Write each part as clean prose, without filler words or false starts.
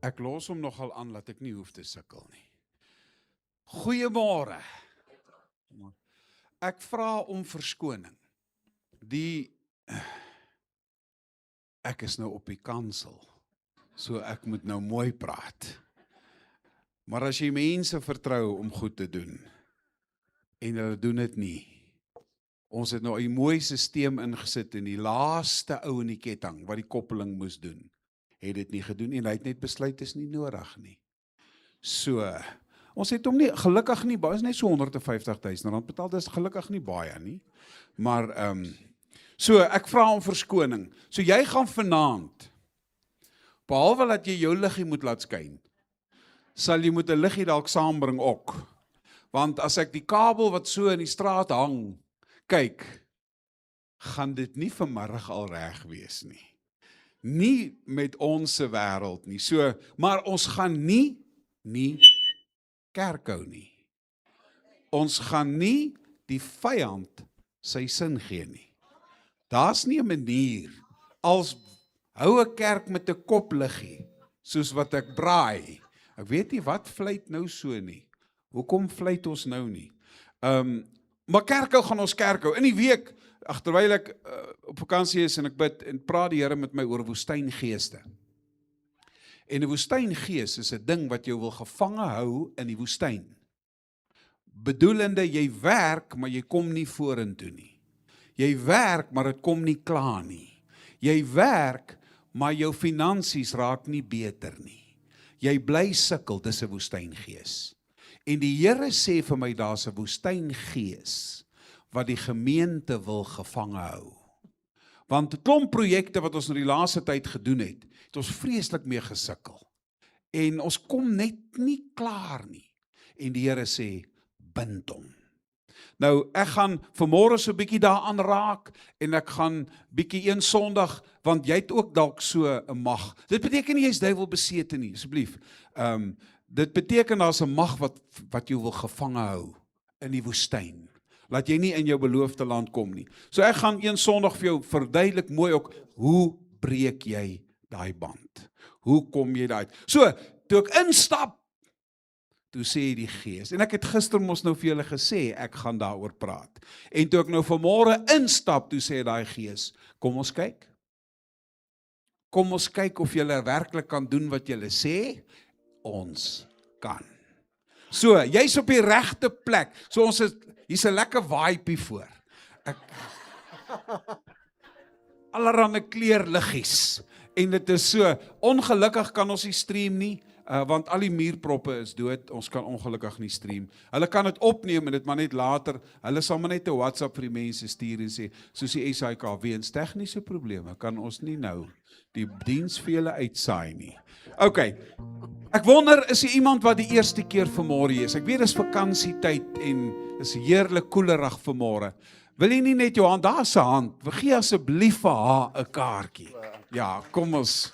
Ek los hom nogal aan, dat ek nie hoef te sukkel nie. Goeiemôre. Ek vra om verskoning. Ek is nou op die kansel, so ek moet nou mooi praat. Maar as jy mense vertrou om goed te doen, en hulle doen dit nie, ons het nou 'n mooi stelsel ingesit en die laaste ou in die ketting, wat die koppeling moes doen, het dit nie gedoen en hy het net besluit, is nie nodig nie. So, ons het hom nie, gelukkig nie, baie is net so 150.000 rand betaal, dis gelukkig nie baie nie, maar, so ek vra om verskoning, so jy gaan vanaand, behalwe dat jy jou liggie moet laat skyn, sal jy moet 'n liggie dalk saambring ook, want as ek die kabel wat so in die straat hang, kyk, gaan dit nie vanmiddag al reg wees nie. Nie met ons wêreld nie. So, maar ons gaan nie kerk hou nie. Ons gaan nie die vyand sy sin gee nie. Daar's nie 'n manier als hou 'n kerk met 'n kopliggie, soos wat ek braai. Ek weet nie wat fluit nou so nie. Hoekom fluit ons nou nie? Maar kerk hou gaan ons kerk hou. In die week, terwyl ek op vakansie is en ek bid en praat die Here met my oor woestyngeeste. En 'n woestyngees is 'n ding wat jou wil gevange hou in die woestyn. Bedoelende, jy werk, maar jy kom nie vorentoe nie. Jy werk, maar dit kom nie klaar nie. Jy werk, maar jou finansies raak nie beter nie. Jy bly sukkel, dis 'n woestyngees. En die Here sê vir my, daar's 'n woestyngees wat die gemeente wil gevange hou. Want 'n klomp projekte wat ons in die laaste tyd gedoen het ons vreeslik mee gesukkel. En ons kom net nie klaar nie. En die Here sê, bind hom. Nou, ek gaan vanmôre so 'n bietjie daaraan raak, en ek gaan bietjie een Sondag, want jy het ook dalk so 'n mag. Dit beteken nie jy is duiwel besete nie, asseblief. Dit beteken daar's 'n mag wat jou wil gevange hou in die woestyn. Laat jy nie in jou beloofde land kom nie. So ek gaan een Sondag vir jou verduidelik mooi ook, hoe breek jy daai band? Hoe kom jy daaruit? So, toe ek instap, toe sê die Gees, en ek het gister mos nou vir julle gesê, ek gaan daaroor praat. En toe ek nou vanmôre instap, toe sê daai Gees, kom ons kyk. Kom ons kyk of julle werklik kan doen wat julle sê. Ons kan. So, jy's op die regte plek. So hier's 'n lekker vibe voor. Allerhande kleurliggies. En dit is so, ongelukkig kan ons nie stream nie, want al die muurproppe is dood, ons kan ongelukkig nie stream. Hulle kan dit opneem en dit maar net later, hulle sal maar net 'n WhatsApp vir die mense stuur en sê, soos die SAIK, weens tegniese probleme, kan ons nie nou die diens vir julle uitsaai nie. OK, ek wonder, is hier iemand wat die eerste keer vanmôre is? Ek weet, dis vakansietyd en is heerlik koelerig vanmôre. Wil jy nie net jou hand, daar's 'n hand, gee asseblief vir haar 'n kaartjie. Ja, kom ons.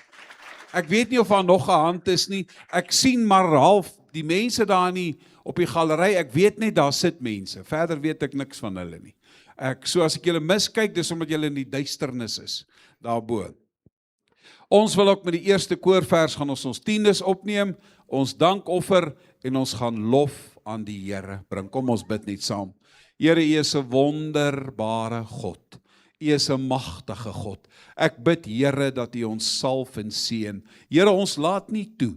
Ek weet nie of daar nog 'n hand is nie. Ek sien maar half die mense daar nie op die galery. Ek weet net daar sit mense. Verder weet ek niks van hulle nie. So as ek julle miskyk, dis omdat julle in die duisternis is daarbo. Ons wil ook met die eerste koorvers gaan ons tiendes opneem, ons dankoffer en ons gaan lof aan die Here bring. Kom ons bid net saam. Here, U is 'n wonderbare God. U is 'n magtige God. Ek bid, Here, dat U ons salf en seën. Here, ons laat nie toe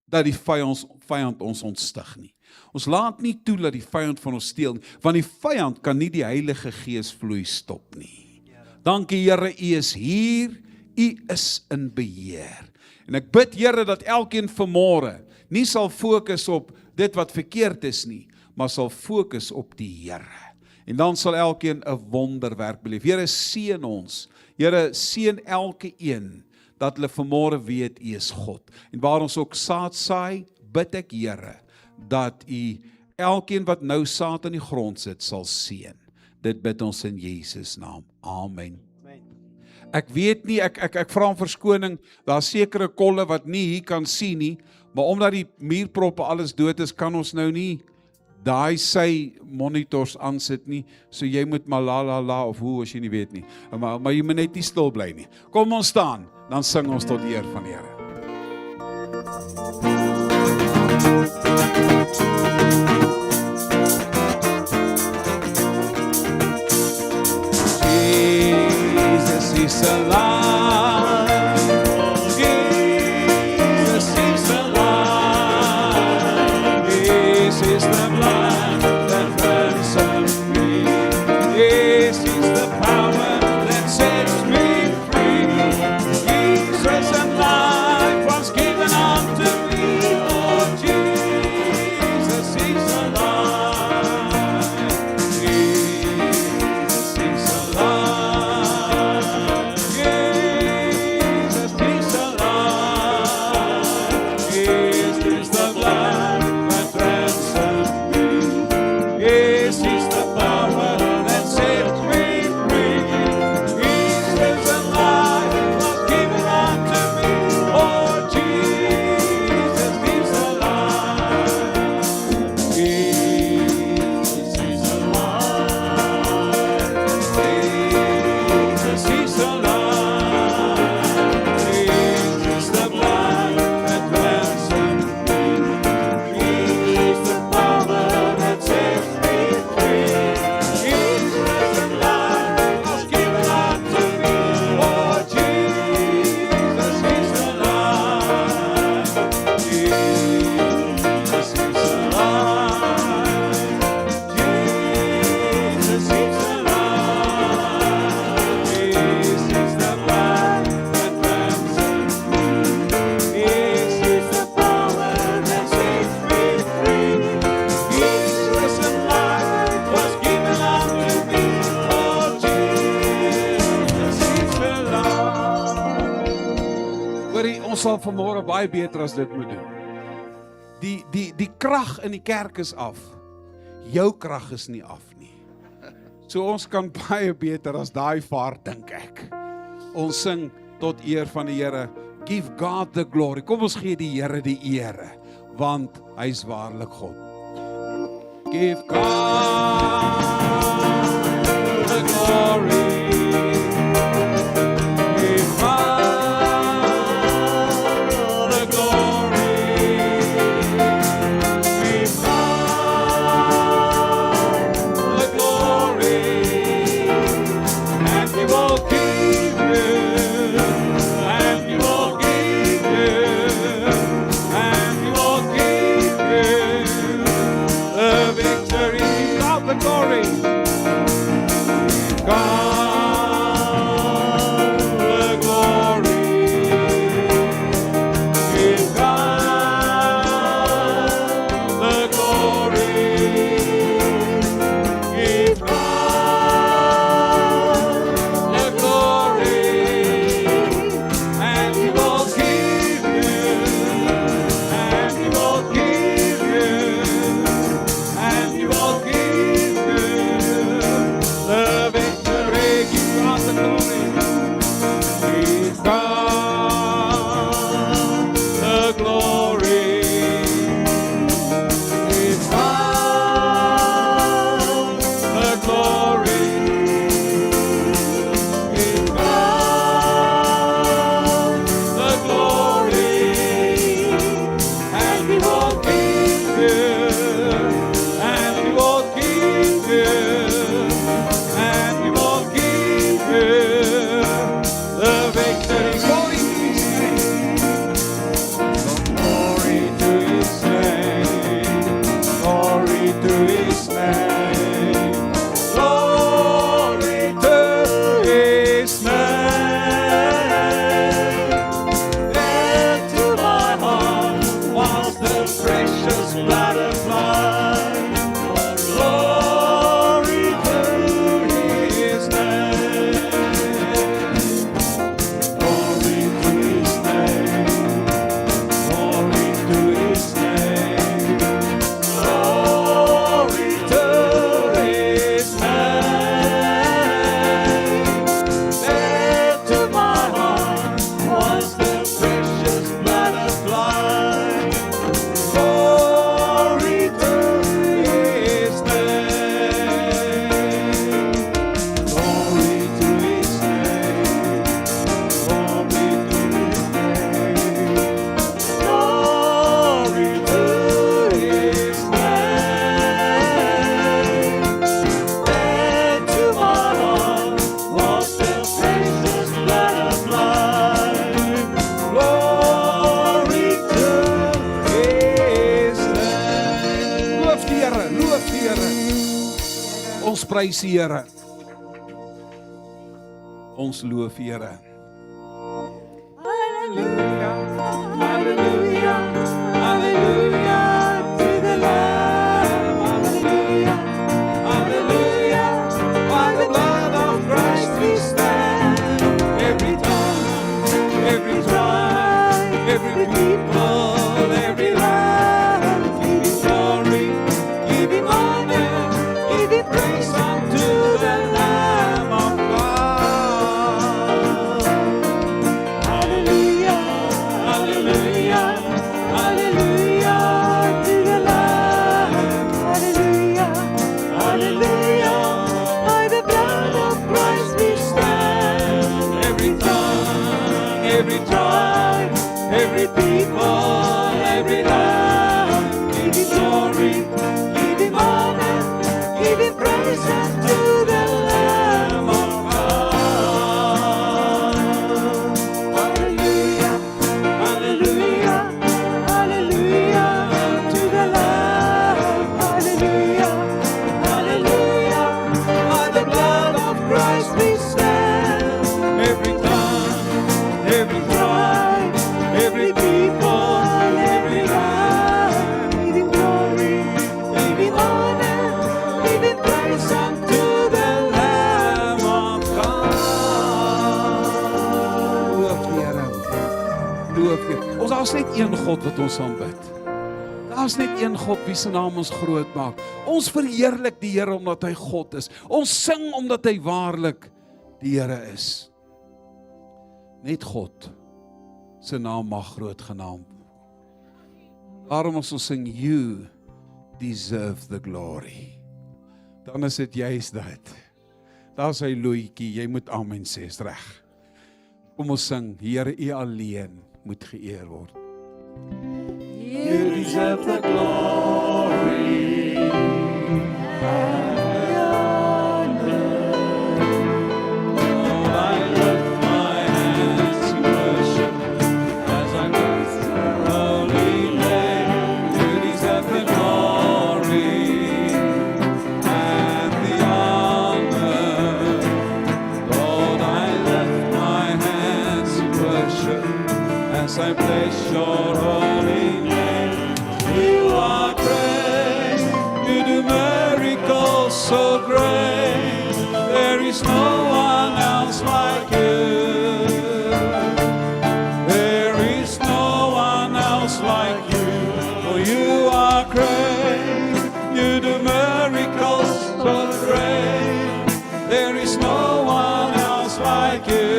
dat die vyand ons ontstig nie. Ons laat nie toe dat die vyand van ons steel nie, want die vyand kan nie die Heilige Gees vloei stop nie. Dankie, Here, U is hier, U is in beheer. En ek bid, Here, dat elkeen vanmôre nie sal fokus op dit wat verkeerd is nie, maar sal fokus op die Here. En dan sal elkeen 'n wonderwerk beleef. Here, seën ons. Here, seën elke een, dat hulle vanmôre weet U is God. En waar ons ook saad saai, bid ek, Here, dat U elkeen wat nou saad in die grond sit, sal seën. Dit bid ons in Jesus naam. Amen. Ek weet nie, ek vra om verskoning, daar sekere kolle wat nie hier kan sien nie, maar omdat die muurproppe alles dood is, kan ons nou nie daai sy monitors aansit nie, so jy moet maar la of hoe as jy nie weet nie. Maar jy moet net nie stil bly nie. Kom ons staan, dan sing ons tot eer van die Here. Jesus is alive. Jesus is alive. This is the blood that ransoms me. This is the power that sets me free. Jesus and life was given unto me. Oh, Jesus is alive. Jesus is alive. Jesus is alive. This is the blood that ransoms me. This is the power that sets me free. Jesus and life was given unto me. Oh, Jesus is alive. Jesus is alive. Jesus is alive. This is the blood that ransoms me. This is the power that sets me free. Jesus and life was given unto me. Oh, Jesus is alive. Jesus is alive. Jesus is alive. This is the blood that ransoms me. This is the power that sets me free. Jesus and life was given unto me. Oh, Jesus is alive. Hoorie, ons sal vanmôre baie beter as dit moet doen. Die krag in die kerk is af. Jou krag is nie af nie. So ons kan baie beter as daai vaart, dink ek. Ons sing tot eer van die Here. Give God the glory. Kom ons gee die Here die ere, want hy is waarlik God. Give God the glory. Give God the glory. Give God the glory. And He will give you, and He will give you, and He will give you the victory. Of the glory. God the glory. Give God the glory. Give God the glory. And He will give you, and He will give you, and He will give you Ons prys die Here. Ons loof die Here. Hallelujah, hallelujah, hallelujah to the Lamb. Hallelujah, hallelujah. By the blood of Christ we stand. Every tongue, every tribe, every people, every land, give Him glory, give Him honor, give Him praise unto the Lamb of God. Hallelujah, hallelujah, hallelujah to the Lamb. Hallelujah, hallelujah. By the blood of Christ we stand. Every tongue, every tribe, every people, every land, give Him glory, give Him honor, give Him praise unto the Lamb of God. Hallelujah, hallelujah, hallelujah to the Lamb. Hallelujah, hallelujah. By the blood of Christ we stand. Every tongue, every tribe, every people, every land, give Him glory, give Him honor, give Him praise unto the Lamb of God. Loof die Here. Loof die Here. Daar is net een God wat ons aanbid. Daar is net een God wie se naam ons groot maak. Ons verheerlik die Here omdat hy God is. Ons sing omdat hy waarlik die Here is. Net God se naam mag groot genaam. Daarom as ons sing, you deserve the glory. Dan is dit juist dit. Daar is hy loetjie, jy moet amen sê, is reg. Kom ons sing, Here, U alleen moet geëer word. You deserve the glory. I bless your holy name. You are great. You do miracles so great. There is no one else like you. There is no one else like you. For you are great. You do miracles so great. There is no one else like you.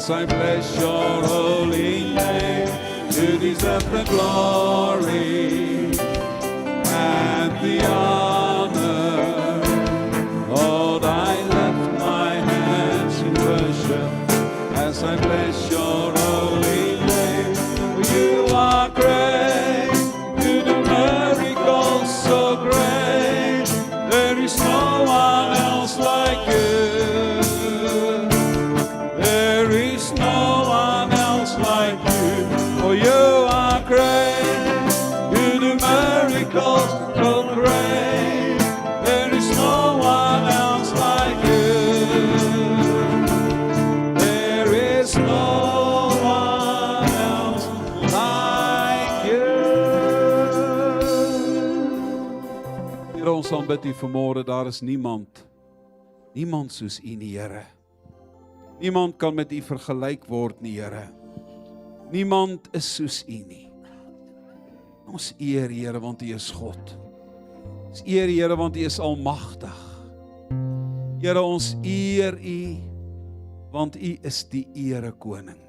I bless your holy name. You deserve the glory and the honor. Lord, I lift my hands in worship as I bless your holy name. You are great. You do miracles so great. There is no one else like you. Ons aanbid U vanmôre, daar is niemand soos U nie, Here. Niemand kan met U vergelyk word nie, Here. Niemand is soos U nie. Ons eer, Here, want U is God. Ons eer, Here, want U is almagtig. Here, ons eer U, want U is die erekoning.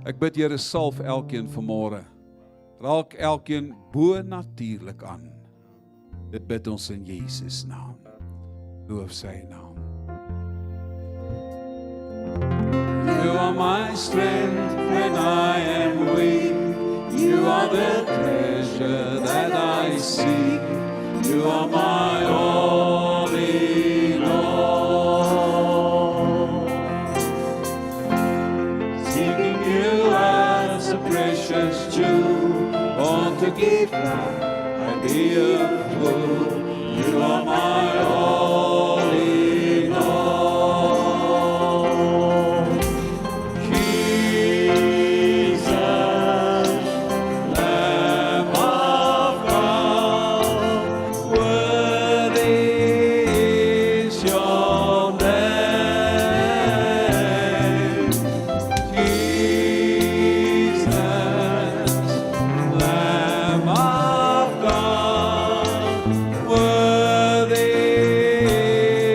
Ek bid, Here, salf elkeen vanmôre. Raak elkeen bo-natuurlik aan. Dit bid ons in Jesus naam. Loof sy naam. You are my strength when I am weak. are the treasure that I seek. You are my all in all. Seeking you as a precious jewel, born to give life and be a fool. You are my all in all. Jesus, Lamb of God, worthy is your name. Jesus, Lamb of God, worthy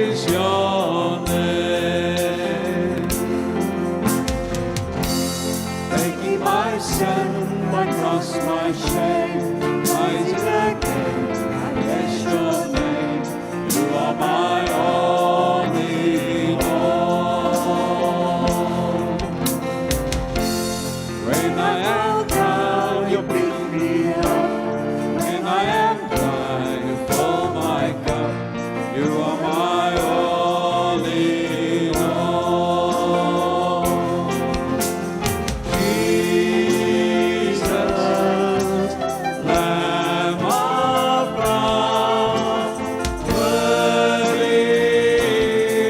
is your name. Taking my sin, my cross, my shame, rising again, I bless your name. You are my all in all. When I am down, you pick me up. When I am dry, you fill my cup. You are my all in all. Jesus, Lamb of God, worthy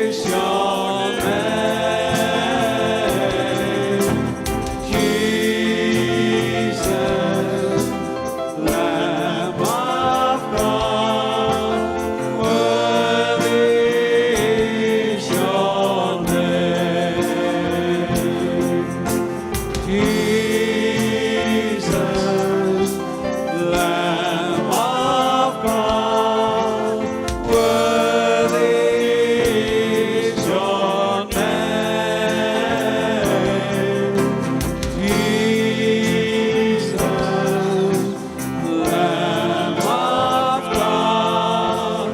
is your name. Jesus, Lamb of God, worthy is your name. Jesus, Lamb of God, worthy is your name. Jesus, Lamb of God,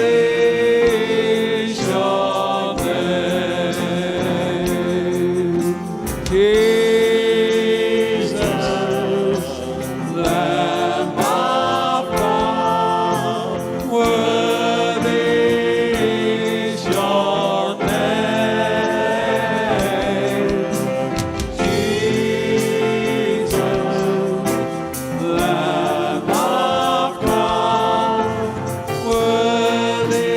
worthy is your name. Jesus, Lamb of God, worthy is your name. Jesus, Lamb of God, worthy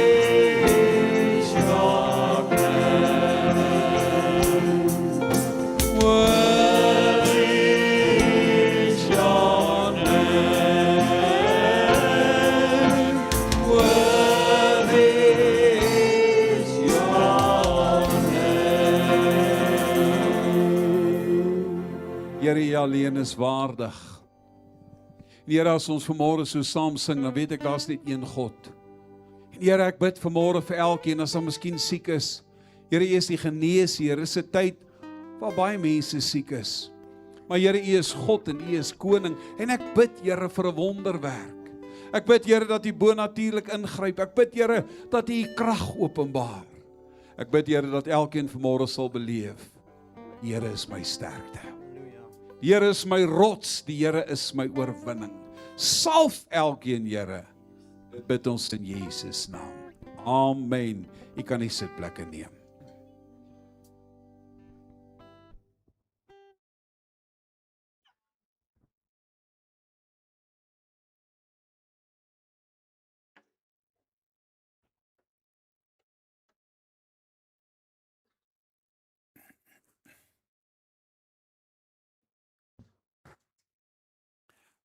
is your name. Worthy is your name. Worthy is your name. Here, U alleen is waardig. Here, as ons vanmôre so saam sing, dan weet ek daar's net een God. En Here, ek bid vanmôre vir elkeen as daar miskien siek is. Here, U is die geneesheer. Dis 'n tyd waar baie mense siek is. Maar Here, U is God en U is koning. En ek bid, Here, vir 'n wonderwerk. Ek bid, Here, dat U bonatuurlik ingryp. Ek bid, Here, dat U U krag openbaar. Ek bid, Here, dat elkeen vanmôre sal beleef. Die Here is my sterkte. Die Here is my rots, die Here is my oorwinning. Salf elkeen, Here. Dit bid ons in Jesus naam. Amen. U kan die sitplekke neem.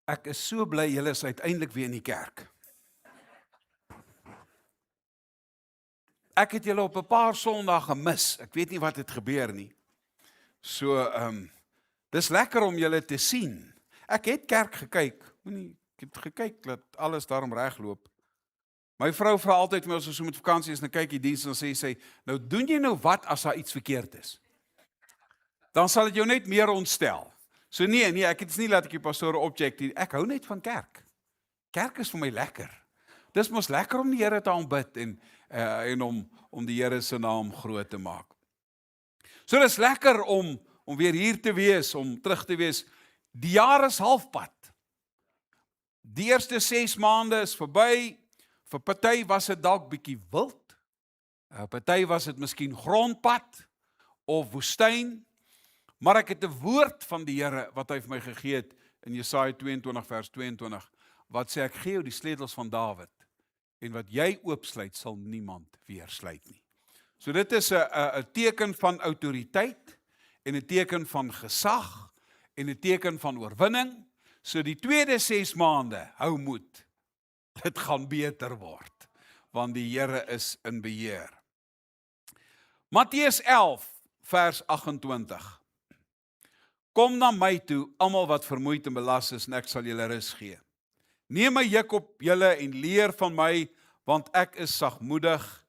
Ek is so bly julle is uiteindelik weer in die kerk. Ek het julle op 'n paar Sondae gemis. Ek weet nie wat het gebeur nie. So, dis lekker om julle te sien. Ek het kerk gekyk. Ek het gekyk dat alles daarom regloop. My vrou vra altyd vir my as ons so met vakansie is, dan kyk die diens en sê sy, nou doen jy nou wat as daar iets verkeerd is? Dan sal dit jou net meer ontstel. So nee, ek het nie laat ek die pastoor object nie. Ek hou net van kerk. Kerk is vir my lekker. Dis mos lekker om die Here te aanbid en om die Here se naam groot te maak. So dis lekker om weer hier te wees, om terug te wees. Die jaar is halfpad. Die eerste 6 maande is verby. Vir party was dit dalk bietjie wild. Party was dit miskien grondpad of woestyn. Maar ek het 'n woord van die Here wat hy vir my gegee het in Jesaja 22 vers 22 wat sê ek gee jou die sleutels van Dawid en wat jy oopsluit sal niemand weer sluit nie. So dit is 'n teken van autoriteit en 'n teken van gesag en 'n teken van oorwinning. So die tweede 6 maande, hou moed. Dit gaan beter word want die Here is in beheer. Matteus 11 vers 28. Kom na my toe, almal wat vermoeid en belas is, en ek sal julle rus gee. Neem my juk op julle en leer van my, want ek is sagmoedig.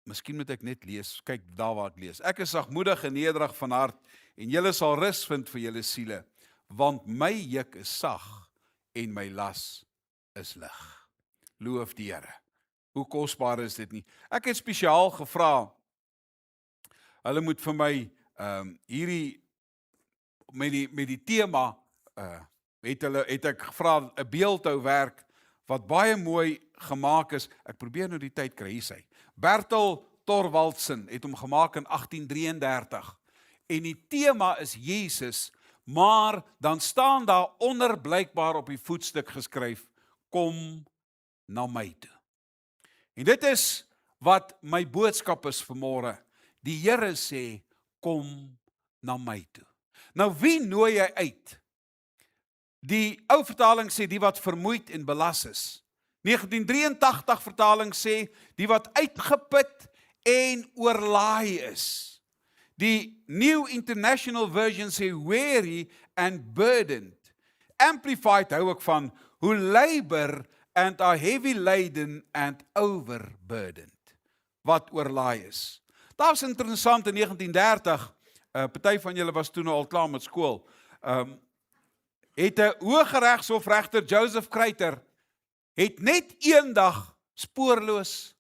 Miskien moet ek net lees, kyk daar waar ek lees. Ek is sagmoedig en nederig van hart, en julle sal rus vind vir julle siele, want my juk is sag en my las is lig. Loof die Here. Hoe kosbaar is dit nie? Ek het spesiaal gevra, hulle moet vir my hierdie met die tema het ek gevra 'n beeldhouwerk wat baie mooi gemaak is. Ek probeer nou die tyd kry, hier sê. Bertel Thorwaldsen het hom gemaak in 1833 en die tema is Jesus, maar dan staan daar onder blykbaar op die voetstuk geskryf, kom na my toe. En dit is wat my boodskap is vanmôre. Die Here sê, kom na my toe. Nou wie nooi jy uit? Die ou vertaling sê, die wat vermoeid en belas is. 1983 vertaling sê, die wat uitgeput en oorlaai is. Die New International Version sê, weary and burdened. Amplified hou ek van, who labor and are heavy laden and overburdened. Wat oorlaai is. Daar is interessant in 1930, party van julle was toen al klaar met skool, het 'n Hooggeregshof-regter Joseph Kreiter, het net een dag spoorloos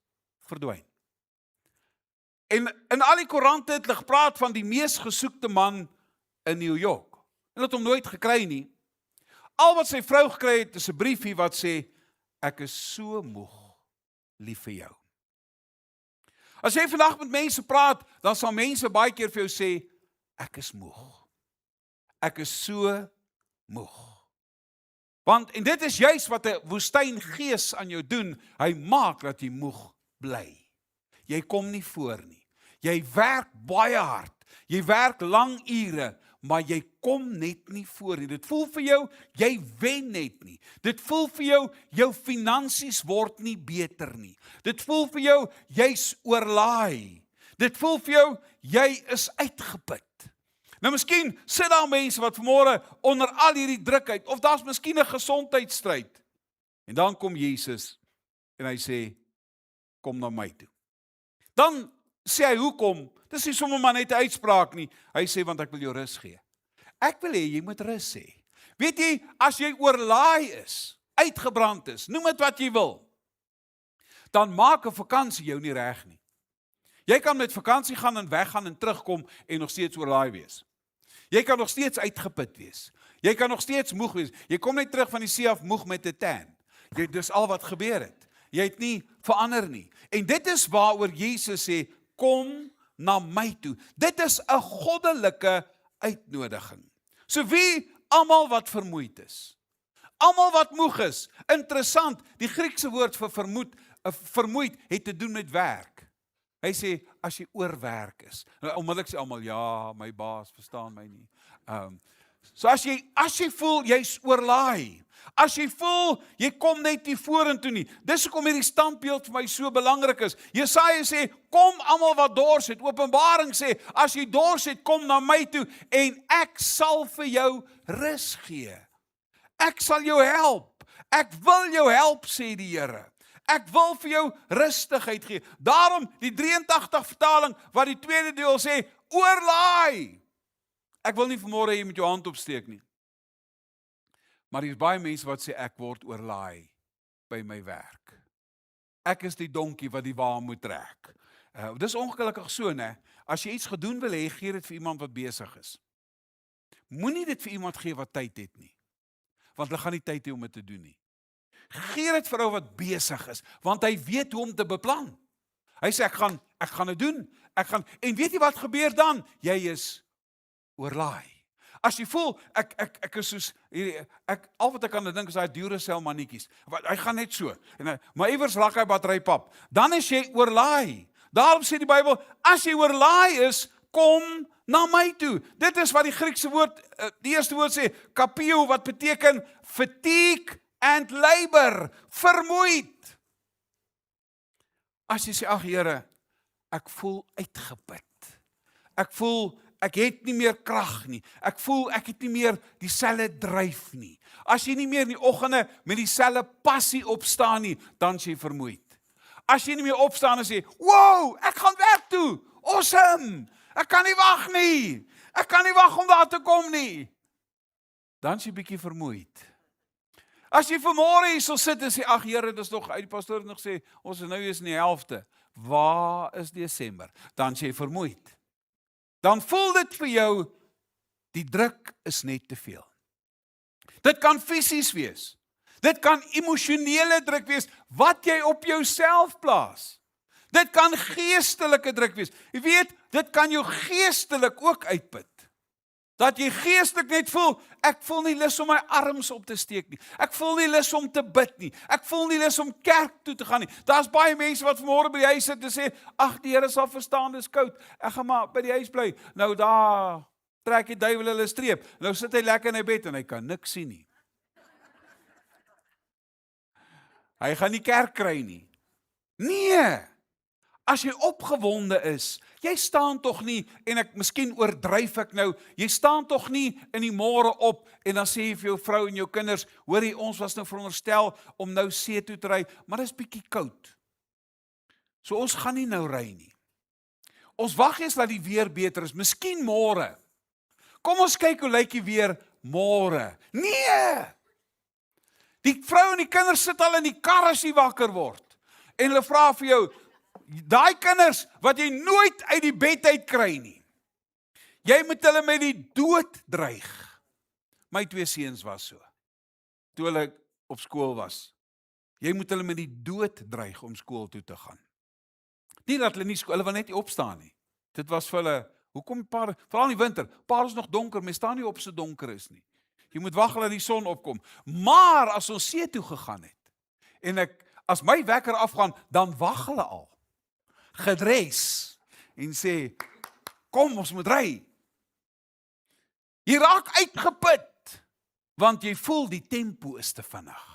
verdwyn. En in al die koerante het hulle gepraat van die mees gesoekte man in New York. Hulle het hom nooit gekry nie. Al wat sy vrou gekry het, is 'n briefie wat sê, ek is so moeg lief vir jou. As jy vandag met mense praat, dan sal mense baie keer vir jou sê, ek is moeg. Ek is so moeg. Want, en dit is juist wat 'n woestyngees aan jou doen, hy maak dat jy moeg bly. Jy kom nie voor nie. Jy werk baie hard, jy werk lang ure, maar jy kom net nie voor nie. Dit voel vir jou, jy wen net nie. Dit voel vir jou, jou finansies word nie beter nie. Dit voel vir jou, jy's oorlaai. Dit voel vir jou, jy is uitgeput. Nou miskien sit daar mense wat vanmôre onder al hierdie druk uit, of daar's miskien 'n gesondheidsstryd. En dan kom Jesus en hy sê, kom na my toe. Dan sê hy, hoekom? Dis nie sommer maar net 'n uitspraak nie. Hy sê, want ek wil jou rus gee. Ek wil hê jy moet rus hê. Weet jy, as jy oorlaai is, uitgebrand is, noem dit wat jy wil, dan maak 'n vakansie jou nie reg nie. Jy kan met vakansie gaan en weggaan en terugkom en nog steeds oorlaai wees. Jy kan nog steeds uitgeput wees. Jy kan nog steeds moeg wees. Jy kom net terug van die see af moeg met 'n tan. Dis al wat gebeur het. Jy het nie verander nie. En dit is waaroor Jesus sê, kom na my toe. Dit is 'n goddelike uitnodiging. So wie? Almal wat vermoeid is. Almal wat moeg is. Interessant, die Griekse woord vir vermoeid het te doen met werk. Hy sê, as jy oorwerk is. Nou, onmiddellik sê almal, ja, my baas verstaan my nie. So as jy voel, jy's oorlaai. As jy voel, jy kom net nie vorentoe nie. Dis hoekom hierdie standbeeld vir my so belangrik is. Jesaja sê, kom almal wat dors het. Openbaring sê, as jy dors het, kom na my toe en ek sal vir jou rus gee. Ek sal jou help. Ek wil jou help, sê die Here. Ek wil vir jou rustigheid gee. Daarom die 83 vertaling wat die tweede deel sê, oorlaai. Ek wil nie vanmôre jy met jou hand opsteek nie. Maar hier is baie mense wat sê, ek word oorlaai by my werk. Ek is die donkie wat die wa moet trek. Dis ongelukkig so, né? As jy iets gedoen wil hê, gee dit vir iemand wat besig is. Moenie dit vir iemand gee wat tyd het nie. Want hulle gaan nie tyd hê om dit te doen nie. Gee dit vir ou wat besig is, want hy weet hoe om te beplan. Hy sê ek gaan dit doen. En weet jy wat gebeur dan? Jy is oorlaai. As jy voel ek is soos al wat ek kan dink is daai Duracell mannetjies. Hy gaan net so. Maar iewers raak hy batterypap. Dan is jy oorlaai. Daarom sê die Bybel, as jy oorlaai is, kom na my toe. Dit is wat die Griekse woord, die eerste woord sê, kapio, wat beteken fatigue and labor, vermoeid. As jy sê, ag Here, ek voel uitgeput. Ek voel ek het nie meer krag nie. Ek voel ek het nie meer dieselfde dryf nie. As jy nie meer in die oggende met dieselfde passie opstaan nie, dan is jy vermoeid. As jy nie meer opstaan en sê, wow, ek gaan werk toe. Awesome. Ek kan nie wag nie. Ek kan nie wag om daar te kom nie. Dan is jy bietjie vermoeid. As jy vanmôre hier sal sit en sê, ag Here, dis nog uit die pastoor het nog sê, ons is nou eens in die helfte. Waar is Desember? Dan is jy vermoeid. Dan voel dit vir jou, die druk is net te veel. Dit kan fisies wees. Dit kan emosionele druk wees, wat jy op jouself plaas. Dit kan geestelike druk wees. Jy weet, dit kan jou geestelik ook uitput. Dat jy geestelik net voel, ek voel nie lus om my arms op te steek nie. Ek voel nie lus om te bid nie. Ek voel nie lus om kerk toe te gaan nie. Daar's baie mense wat vanmôre by die huis sit en sê, ag die Here sal verstaan, dis koud. Ek gaan maar by die huis bly. Nou daar trek die duiwel hulle streep. Nou sit hy lekker in sy bed en hy kan niks sien nie. Hy gaan nie kerk kry nie. Nee. As jy opgewonde is, jy staan tog nie, en miskien oordryf ek nou, jy staan tog nie in die môre op, en dan sê jy vir jou vrou en jou kinders, hoorie, ons was nou veronderstel om nou see toe te ry, maar dit is bietjie koud. So ons gaan nie nou ry nie. Ons wag eers dat die weer beter is, miskien môre. Kom ons kyk hoe lyk die weer môre. Nee! Die vrou en die kinders sit al in die kar as jy wakker word. En hulle vra vir jou, daai kinders wat jy nooit uit die bed uit kry nie. Jy moet hulle met die dood dreig. My 2 seuns was so. Toe hulle op skool was. Jy moet hulle met die dood dreig om skool toe te gaan. Nie dat hulle nie skool, hulle wil net nie opstaan nie. Dit was vir hulle, hoekom paar, veral in die winter, paar is nog donker, mens staan nie op so donker is nie. Jy moet wag dat die son opkom. Maar as ons see toe gegaan het, en as my wekker afgaan, dan wag hulle al. Gedres, en sê, kom ons moet ry. Jy raak uitgeput, want jy voel die tempo is te vinnig.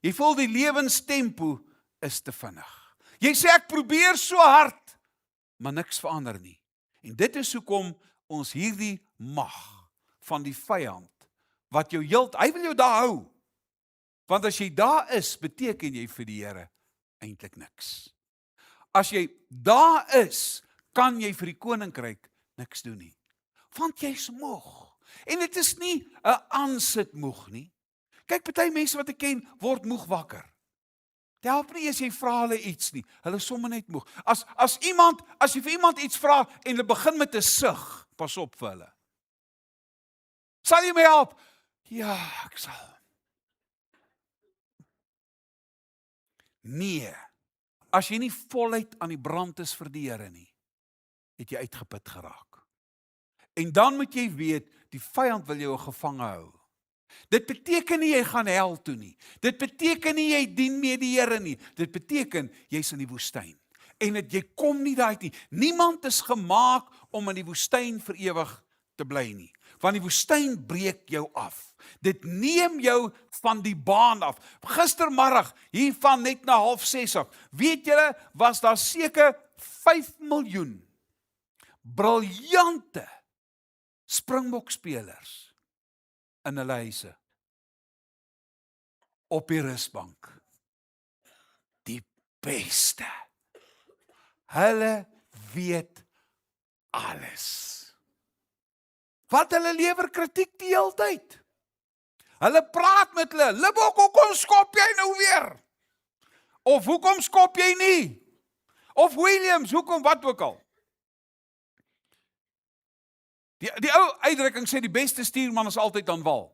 Jy voel die lewenstempo is te vinnig. Jy sê ek probeer so hard, maar niks verander nie. En dit is hoekom ons hierdie mag van die vyand, wat jou hy wil jou daar hou. Want as jy daar is, beteken jy vir die Here eintlik niks. As jy daar is, kan jy vir die koninkryk niks doen nie. Want jy's moeg. En dit is nie 'n aansit moeg nie. Kyk, party mense wat ek ken, word moeg wakker. Dit help nie as jy vra hulle iets nie. Hulle is sommer net moeg. As jy vir iemand iets vra en hulle begin met 'n sug, pas op vir hulle. Sal jy my help? Ja, ek sal. Nee. As jy nie voluit aan die brand is vir die Here nie, het jy uitgeput geraak. En dan moet jy weet, die vyand wil jou gevange hou. Dit beteken nie jy gaan hel toe nie. Dit beteken nie jy dien mee die Here nie. Dit beteken jy's in die woestyn. En dat jy kom nie daar uit nie. Niemand is gemaak om in die woestyn vir ewig te bly nie. Want die woestyn breek jou af. Dit neem jou van die baan af. Gistermiddag, hiervan net na 5:30 af, weet julle, was daar seker 5 miljoen briljante Springbok-spelers in hulle huise. Op die rusbank. Die beste. Hulle weet alles. Wat hulle lewer kritiek die hele tyd. Hulle praat met hulle, Libbok, hoekom skop jy nou weer? Of hoekom skop jy nie? Of Williams, hoekom wat ook al? Die ou uitdrukking sê die beste stuurman is altyd aan wal.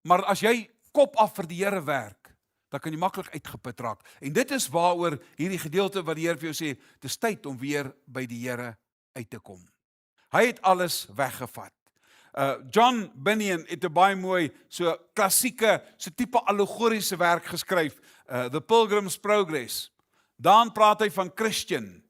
Maar as jy kop af vir die Here werk, dan kan jy maklik uitgeput raak. En dit is waaroor hierdie gedeelte wat die Here vir jou sê, dis tyd om weer by die Here uit te kom. Hy het alles weggevat. John Bunyan het 'n baie mooi, so klassieke, so tipe allegoriese werk geskryf, The Pilgrim's Progress. Dan praat hy van Christian,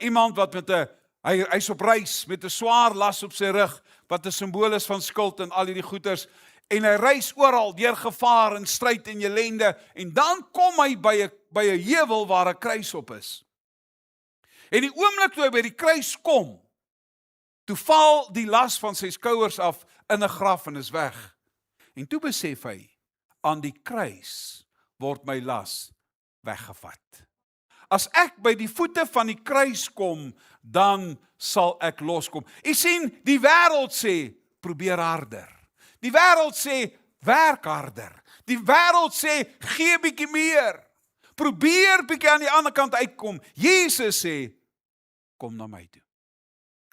iemand wat met hy's op reis met 'n swaar las op sy rug, wat 'n simbool is van skuld en al hierdie goeters, en hy reis oral deur gevaar en stryd en ellende, en dan kom hy by 'n heuwel waar 'n kruis op is. En die oomblik toe hy by die kruis kom, toe val die las van sy skouers af in 'n graf en is weg. En toe besef hy, aan die kruis word my las weggevat. As ek by die voete van die kruis kom, dan sal ek loskom. Jy sien, die wêreld sê, probeer harder. Die wêreld sê, werk harder. Die wêreld sê, gee bietjie meer. Probeer bietjie aan die ander kant uitkom. Jesus sê, kom na my toe.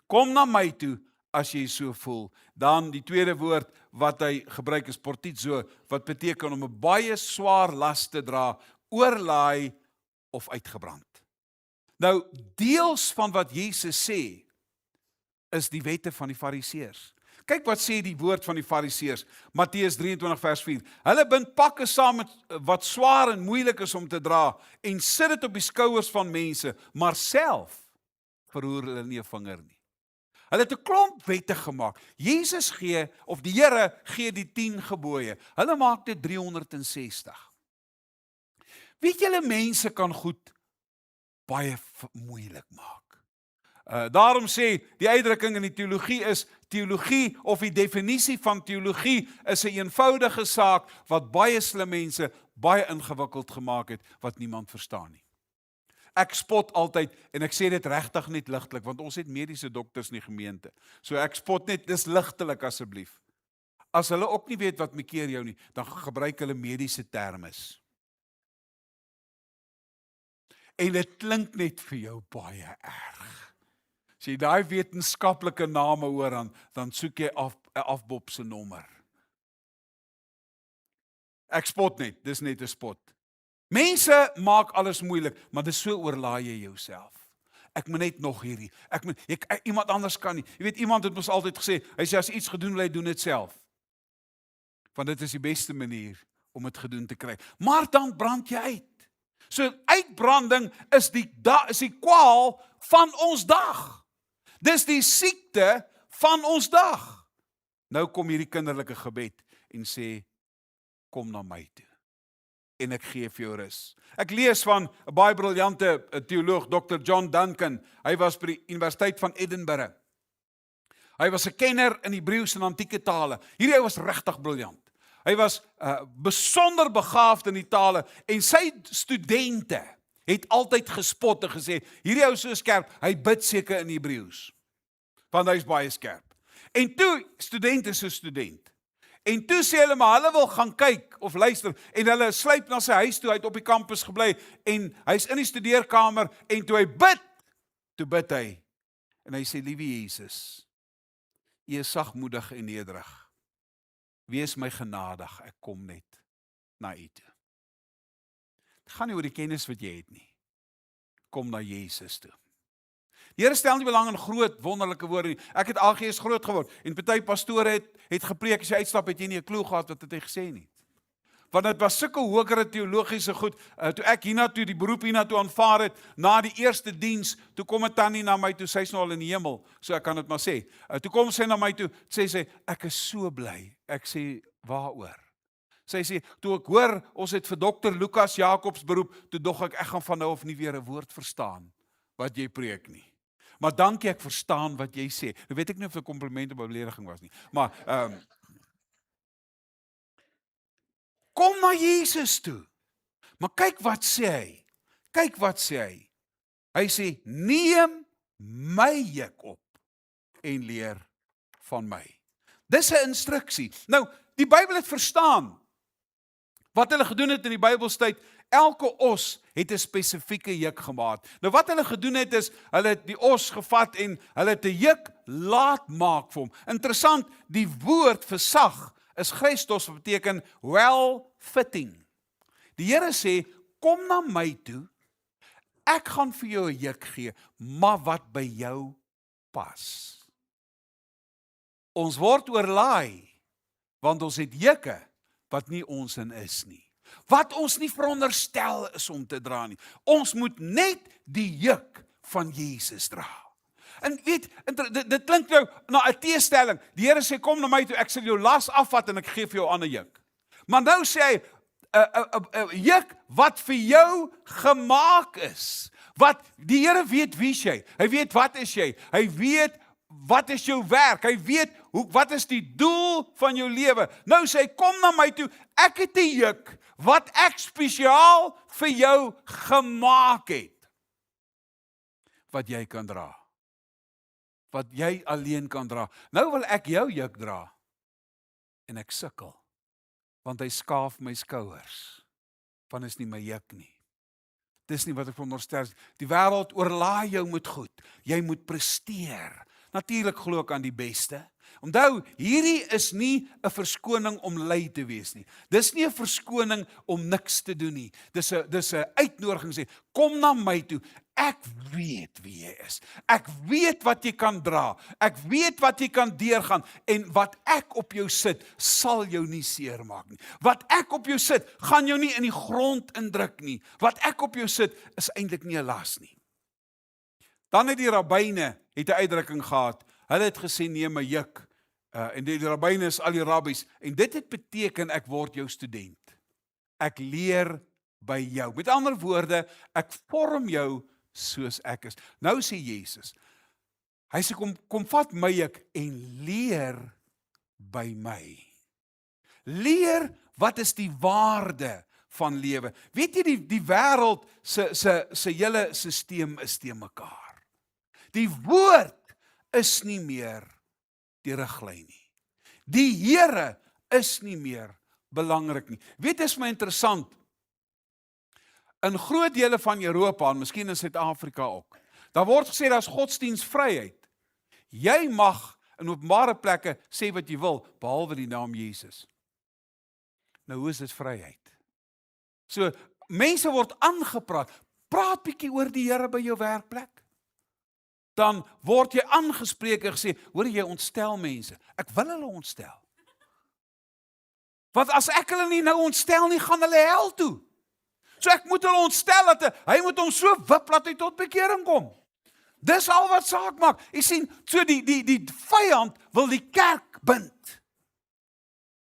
Kom na my toe as jy so voel. Dan die tweede woord wat hy gebruik is portizo, wat beteken om 'n baie swaar las te dra, oorlaai of uitgebrand. Nou, deels van wat Jesus sê, is die wette van die Fariseërs. Kyk wat sê die woord van die Fariseërs, Matteus 23 vers 4. Hulle bind pakke saam met wat swaar en moeilik is om te dra, en sit dit op die skouers van mense, maar self verroer hulle nie 'n vinger nie. Hulle het 'n klomp wette gemaak. Jesus gee, of die Here gee die 10 gebooie. Hulle maak dit 360. Weet julle, mense kan goed baie moeilik maak. Daarom sê die uitdrukking in die teologie is, teologie of die definisie van teologie is 'n eenvoudige saak wat baie slim mense baie ingewikkeld gemaak het wat niemand verstaan nie. Ek spot altyd, en ek sê dit regtig net ligtelik, want ons het mediese dokters in die gemeente. So ek spot net, dis ligtelik asseblief. As hulle ook nie weet wat mekeer jou nie, dan gebruik hulle mediese termes. En dit klink net vir jou baie erg. As jy daai wetenskaplike name hoor, dan soek jy 'n afbob se nommer. Ek spot net, dis net 'n spot. Mense maak alles moeilik, maar dis so oorlaai jy jouself. Ek moet net nog hierdie, iemand anders kan nie. Jy weet, iemand het mos altyd gesê, hy sê as iets gedoen wil hy doen dit self. Want dit is die beste manier om dit gedoen te kry. Maar dan brand jy uit. So uitbranding is die kwaal van ons dag. Dis die siekte van ons dag. Nou kom hierdie kinderlike gebed en sê, kom na my toe. En ek gee vir jou rus. Ek lees van 'n baie briljante teoloog, Dr. John Duncan. Hy was by die Universiteit van Edinburgh. Hy was 'n kenner in Hebreëus en antieke tale. Hierdie was regtig briljant. Hy was besonder begaafd in die tale, en sy studente het altyd gespot en gesê, hierdie ou so skerp, hy bid seker in Hebreëus, want hy's baie skerp. En toe, student is 'n student. En toe sê hulle, maar hulle wil gaan kyk of luister, en hulle sluip na sy huis toe, hy het op die kampus gebly, en hy's in die studeerkamer, en toe hy bid, en hy sê, liewe Jesus, U is sagmoedig en nederig, wees my genadig, ek kom net na U toe. Het gaan nie oor die kennis wat jy het nie, kom na Jesus toe. Die Here stel nie belang in groot, wonderlike woorde nie. Ek het AGS groot geword, en party pastore het gepreek, as jy uitstap, het jy nie 'n klou gehad wat het hy gesê nie. Want dit was sulke hogere teologiese goed, toe ek hiernatoe, die beroep hiernatoe aanvaar het, na die eerste diens, toe kom 'n tannie na my toe, sy is nou al in die hemel, so ek kan dit maar sê. Toe kom sy na my toe, sê sy, ek is so bly. Ek sê, waaroor? Sy sê, toe ek hoor, ons het vir Dr. Lukas Jacobs beroep, toe dog ek gaan van nou af nie weer 'n woord verstaan, wat jy preek nie. Maar dankie, ek verstaan wat jy sê. Nou weet ek nie of dit 'n kompliment of 'n belediging was nie. Maar, kom na Jesus toe. Maar kyk wat sê hy. Kyk wat sê hy. Hy sê, neem my juk op en leer van my. Dis 'n instruksie. Nou, die Bybel het verstaan Wat hulle gedoen het in die Bybeltyd, elke os het 'n spesifieke juk gemaak. Nou wat hulle gedoen het is, hulle het die os gevat en hulle het 'n juk laat maak vir hom. Interessant, die woord vir sag is Christos, wat beteken well fitting. Die Here sê, kom na my toe, ek gaan vir jou 'n juk gee, maar wat by jou pas. Ons word oorlaai, want ons het jukke wat nie ons in is nie. Wat ons nie veronderstel is om te dra nie. Ons moet net die juk van Jesus dra. En weet, dit klink nou na 'n teestelling. Die Here sê, kom na my toe, ek sal jou las afvat en ek gee vir jou 'n ander juk. Maar nou sê hy, 'n juk wat vir jou gemaak is. Wat die Here weet wie jy. Hy weet wat is jy. Hy weet wat is jou werk. Hy weet wat is die doel van jou lewe. Nou sê hy, kom na my toe. Ek het 'n juk wat ek spesiaal vir jou gemaak het. Wat jy kan dra. Wat jy alleen kan dra. Nou wil ek jou juk dra. En ek sukkel. Want hy skaaf my skouers. Want is nie my juk nie. Dis nie wat ek veronderstel. Die wêreld oorlaai jou met goed. Jy moet presteer. Natuurlik glo ek aan die beste. Onthou, hierdie is nie 'n verskoning om lui te wees nie. Dis nie 'n verskoning om niks te doen nie. Dis 'n uitnodiging sê, kom na my toe. Ek weet wie jy is. Ek weet wat jy kan dra. Ek weet wat jy kan deurgaan. En wat ek op jou sit, sal jou nie seermaak nie. Wat ek op jou sit, gaan jou nie in die grond indruk nie. Wat ek op jou sit, is eintlik nie 'n las nie. Dan het die rabbyne 'n uitdrukking gehad. Hulle het gesê, neem 'n juk. En die rabbyne is al die rabbies. En dit het beteken, ek word jou student. Ek leer by jou. Met ander woorde, ek vorm jou soos ek is. Nou sê Jesus, hy sê, kom vat my juk en leer by my. Leer, wat is die waarde van lewe? Weet jy, die wêreld se hele stelsel is te mekaar. Die woord is nie meer die riglyn nie. Die Here is nie meer belangrik nie. Weet, dit is my interessant. In groot dele van Europa, en miskien in Suid-Afrika ook, daar word gesê, daar is godsdienstvryheid. Jy mag in openbare plekke sê wat jy wil, behalwe die naam Jesus. Nou, hoe is dit vryheid? So, mense word aangepraat. Praat bietjie oor die Here by jou werkplek. Dan word jy aangespreek en gesê, hoor jy ontstel mense. Ek wil hulle ontstel. Want as ek hulle nie nou ontstel nie, gaan hulle hel toe. So ek moet hulle ontstel, dat hy moet hom so wip, dat hy tot bekering kom. Dis al wat saak maak. Jy sien, so die vyand wil die kerk bind.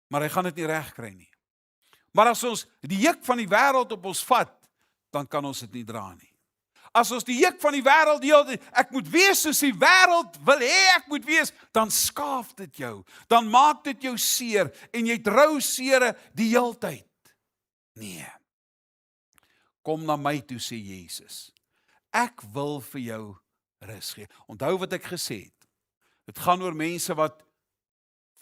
Maar hy gaan dit nie reg kry nie. Maar as ons die juk van die wêreld op ons vat, dan kan ons dit nie dra nie. As ons die juk van die wêreld deel, ek moet wees soos die wêreld wil hê ek moet wees, dan skaaf dit jou. Dan maak dit jou seer en jy trou seere die heeltyd. Nee. Kom na my toe, sê Jesus. Ek wil vir jou rus gee. Onthou wat ek gesê het. Dit gaan oor mense wat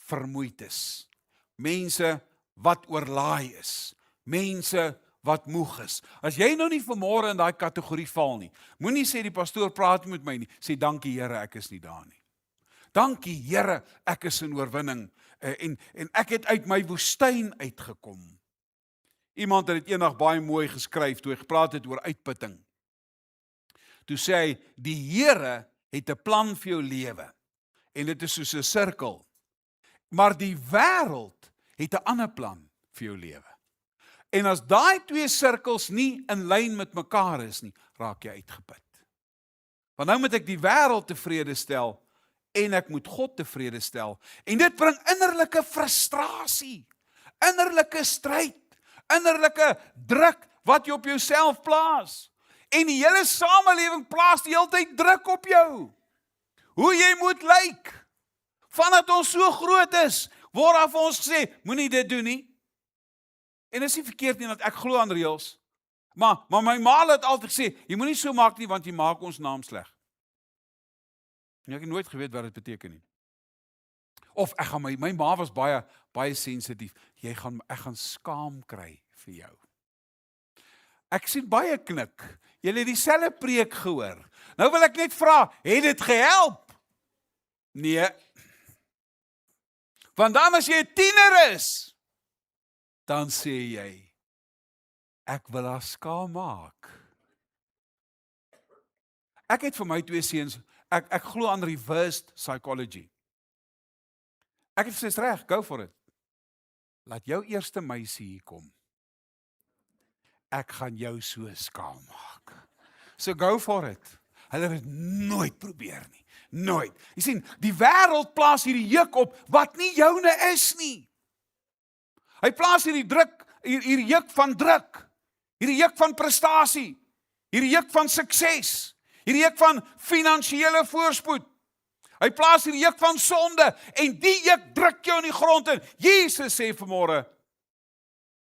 vermoeid is. Mense wat oorlaai is. Mense wat moeg is. As jy nou nie vanmôre in daai kategorie val nie, moenie sê die pastoor praat nie met my nie, sê dankie Here, ek is nie daar nie. Dankie Here, ek is in oorwinning en ek het uit my woestyn uitgekom. Iemand het dit eendag baie mooi geskryf toe hy gepraat het oor uitputting. Toe sê hy, die Here het 'n plan vir jou lewe en dit is soos 'n sirkel. Maar die wêreld het 'n ander plan vir jou lewe. En as daai twee sirkels nie in lyn met mekaar is nie, raak jy uitgeput. Want nou moet ek die wêreld tevrede stel en ek moet God tevrede stel. En dit bring innerlike frustrasie, innerlike stryd, innerlike druk wat jy op jouself plaas. En die hele samelewing plaas die hele tyd druk op jou. Hoe jy moet lyk. Vandat ons so groot is, word daar vir ons gesê, moenie dit doen nie. En dit is nie verkeerd nie, dat ek glo aan reëls. Maar my ma het altyd gesê, jy moenie so maak nie, want jy maak ons naam sleg. En ek het nooit geweet wat dit beteken nie. Of my ma was baie sensitief. Ek gaan skaam kry vir jou. Ek sien baie knik. Julle het dieselfde preek gehoor. Nou wil ek net vra, het dit gehelp? Nee. Want dan as jy 'n tiener is, dan sê jy, ek wil haar skaam maak. Ek het vir my 2 seuns, ek glo aan reversed psychology. Ek het gesê, reg, go for it. Laat jou eerste meisie hier kom. Ek gaan jou so skaam maak. So go for it. Hulle het dit nooit probeer nie. Nooit. Jy sien, die wêreld plaas hierdie juk op wat nie joune is nie. Hy plaas hierdie juk van druk, hierdie juk van prestasie, hierdie juk van sukses, hierdie juk van finansiële voorspoed. Hy plaas hierdie juk van sonde en die juk druk jou in die grond in. Jesus sê vanmôre,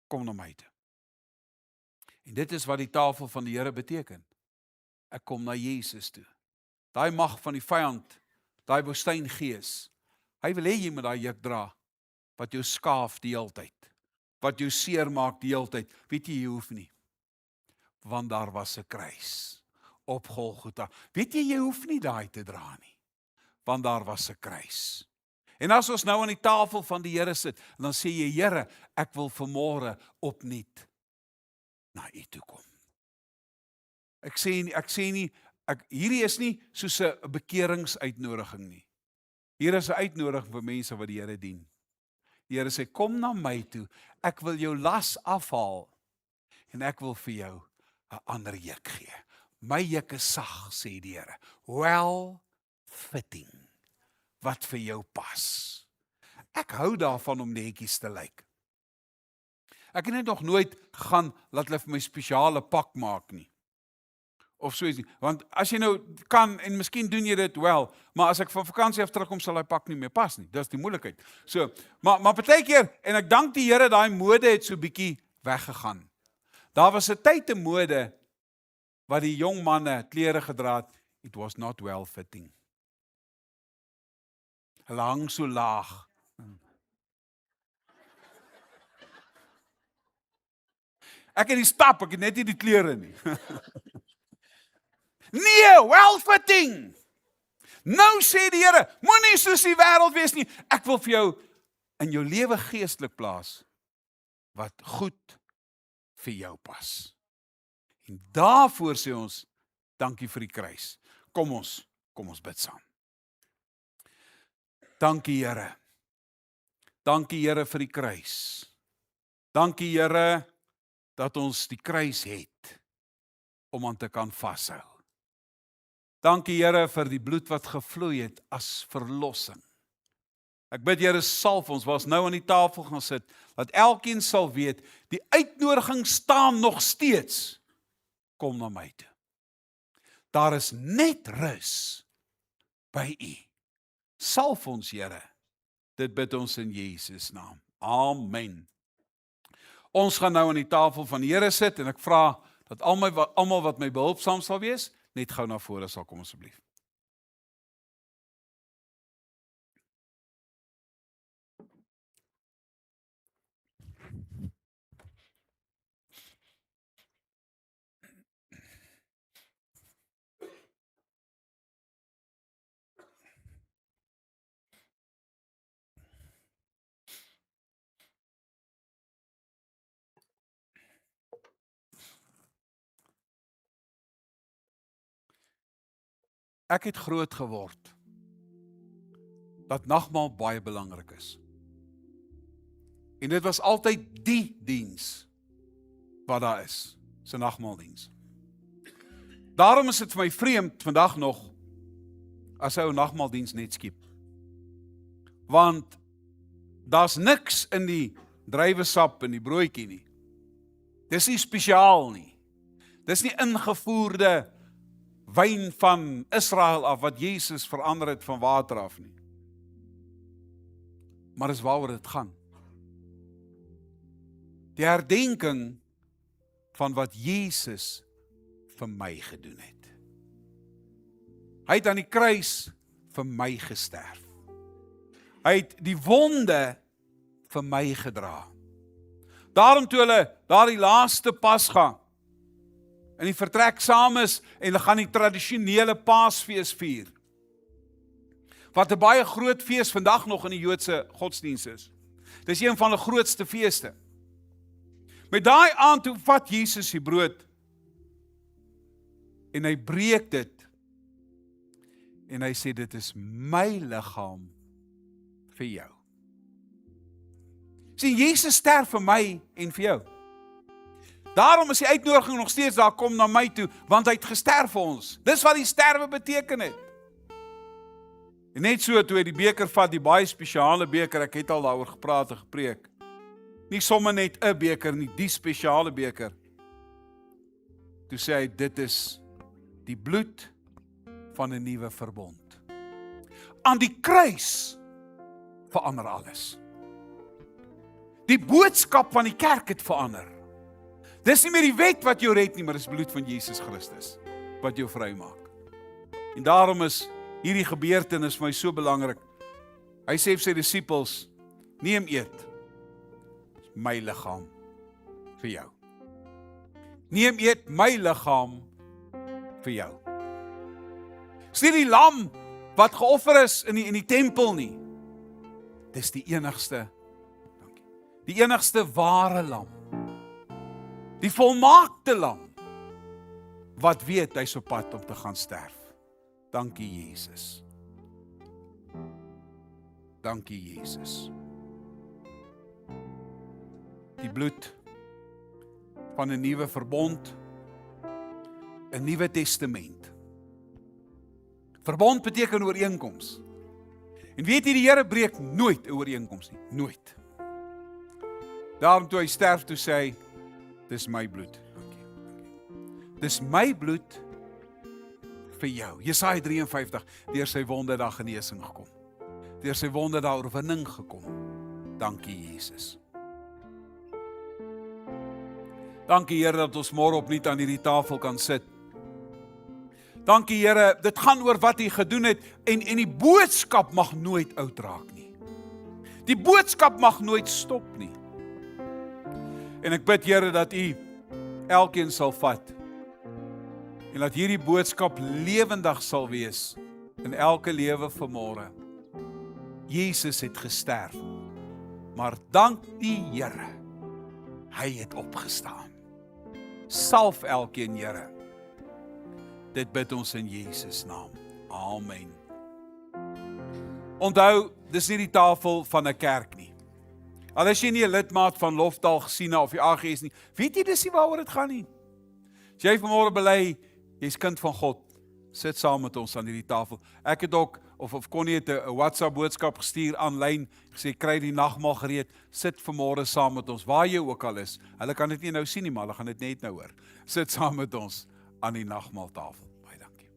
kom na my toe. En dit is wat die tafel van die Here beteken. Ek kom na Jesus toe. Daai mag van die vyand, daai woestyngees, hy wil hê jy moet daai juk dra, wat jou skaaf die hele tyd, wat jou seer maak die hele tyd. Weet jy hoef nie, want daar was 'n kruis op Golgotha. Weet jy hoef nie daai te dra nie, want daar was 'n kruis. En as ons nou aan die tafel van die Here sit, en dan sê jy, Here, ek wil vanmôre opnuut na U toe kom. Ek sê nie, hierdie is nie soos 'n bekeringsuitnodiging nie. Hier is 'n uitnodiging vir mense wat die Here dien. Die Here sê, kom na my toe, ek wil jou las afhaal, en ek wil vir jou 'n ander juk gee. My juk is sag, sê die Here, well fitting, wat vir jou pas. Ek hou daarvan om netjies te lyk. Ek het net nog nooit gegaan, laat hulle vir my spesiale pak maak nie. Of so iets nie. Want as jy nou kan, en miskien doen jy dit wel, maar as ek van vakansie af terugkom, sal hy pak nie meer pas nie. Dis die moeilikheid. So, maar partykeer, en ek dank die Here, daai mode het so bietjie weggegaan. Daar was 'n tyd te mode, wat die jong manne klere gedra het, it was not well fitting. Hulle hang so laag. Ek het die stap, ek het net nie die klere nie. Nee, well fitting. Nou sê die Here, moenie soos die wêreld wees nie. Ek wil vir jou in jou lewe geestelik plaas wat goed vir jou pas. En daarvoor sê ons, dankie vir die kruis. Kom ons bid saam. Dankie Here. Dankie Here vir die kruis. Dankie Here dat ons die kruis het om aan te kan vashou. Dankie Here vir die bloed wat gevloei het as verlossing. Ek bid Here, salf ons, waar ons nou aan die tafel gaan sit, dat elkeen sal weet, die uitnodiging staan nog steeds. Kom na my toe. Daar is net rus by U. Salf ons Here. Dit bid ons in Jesus naam. Amen. Ons gaan nou aan die tafel van die Here sit, en ek vra dat almal wat my behulpsaam sal wees, net gou na vore sal kom asseblief. Ek het groot geword dat nagmaal baie belangrik is. En dit was altyd die diens wat daar is, se nagmaaldiens. Daarom is dit vir my vreemd vandag nog as hy 'n nagmaaldiens net skiep. Want daar's niks in die druiwesap en die broodjie nie. Dis nie spesiaal nie. Dis nie ingevoerde wyn van Israel af, wat Jesus verander het van water af nie. Maar dis waaroor dit gaan. Die herdenking van wat Jesus vir my gedoen het. Hy het aan die kruis vir my gesterf. Hy het die wonde vir my gedra. Daarom toe hulle daardie laaste Pasga in die vertrek saam is en hulle gaan die tradisionele Paasfees vier. Wat 'n baie groot fees vandag nog in die Joodse godsdienst is. Dis een van die grootste feeste. Met daai aand toe vat Jesus die brood en hy breek dit en hy sê dit is my liggaam vir jou. Sien, Jesus sterf vir my en vir jou. Daarom is die uitnodiging nog steeds daar, kom na my toe, want hy het gesterf vir ons. Dis wat die sterwe beteken het. En net so toe hy die beker vat, die baie spesiale beker, ek het al daaroor gepraat en gepreek. Nie sommer net 'n beker nie, die spesiale beker. Toe sê hy, dit is die bloed van 'n nuwe verbond. Aan die kruis verander alles. Die boodskap van die kerk het verander. Dis nie meer die wet wat jou red nie, maar dis bloed van Jesus Christus wat jou vry maak. En daarom is hierdie gebeurtenis vir my so belangrik. Hy sê vir sy disippels, neem eet, my liggaam vir jou. Neem eet my liggaam vir jou. Dis nie die lam wat geoffer is in die tempel nie. Dis die enigste, die enigste ware lam. Die volmaakte lam, wat weet hy's op pad om te gaan sterf. Dankie Jesus. Dankie Jesus. Die bloed van 'n nuwe verbond, 'n nuwe testament. Verbond beteken ooreenkoms. En weet jy, die Here breek nooit 'n ooreenkoms nie, nooit. Daarom toe hy sterf, toe sê hy, dis my bloed. Dankie. Dis my bloed vir jou. Jesaja 53, deur sy wonde daar genesing gekom. Deur sy wonde daar oorwinning gekom. Dankie Jesus. Dankie Here dat ons môre opnuut aan hierdie tafel kan sit. Dankie Here, dit gaan oor wat U gedoen het en die boodskap mag nooit oud raak nie. Die boodskap mag nooit stop nie. En ek bid Here dat U elkeen sal vat en dat hierdie boodskap lewendig sal wees in elke lewe vanmôre. Jesus het gesterf, maar dank die Here, hy het opgestaan. Salf elkeen Here. Dit bid ons in Jesus naam. Amen. Onthou, dis nie die tafel van 'n kerk nie. Al is jy nie 'n lidmaat van Lofdal gesien of die AGS nie, weet jy dis nie waaroor dit gaan nie. As jy vanmôre bely, jy's kind van God, sit saam met ons aan hierdie tafel. Ek het ook, of Connie het 'n WhatsApp boodskap gestuur aanlyn, gesê kry die nagmaal gereed, sit vanmôre saam met ons, waar jy ook al is. Hulle kan dit nie nou sien nie, maar hulle gaan dit net nou hoor. Sit saam met ons aan die nagmaaltafel. Baie dankie.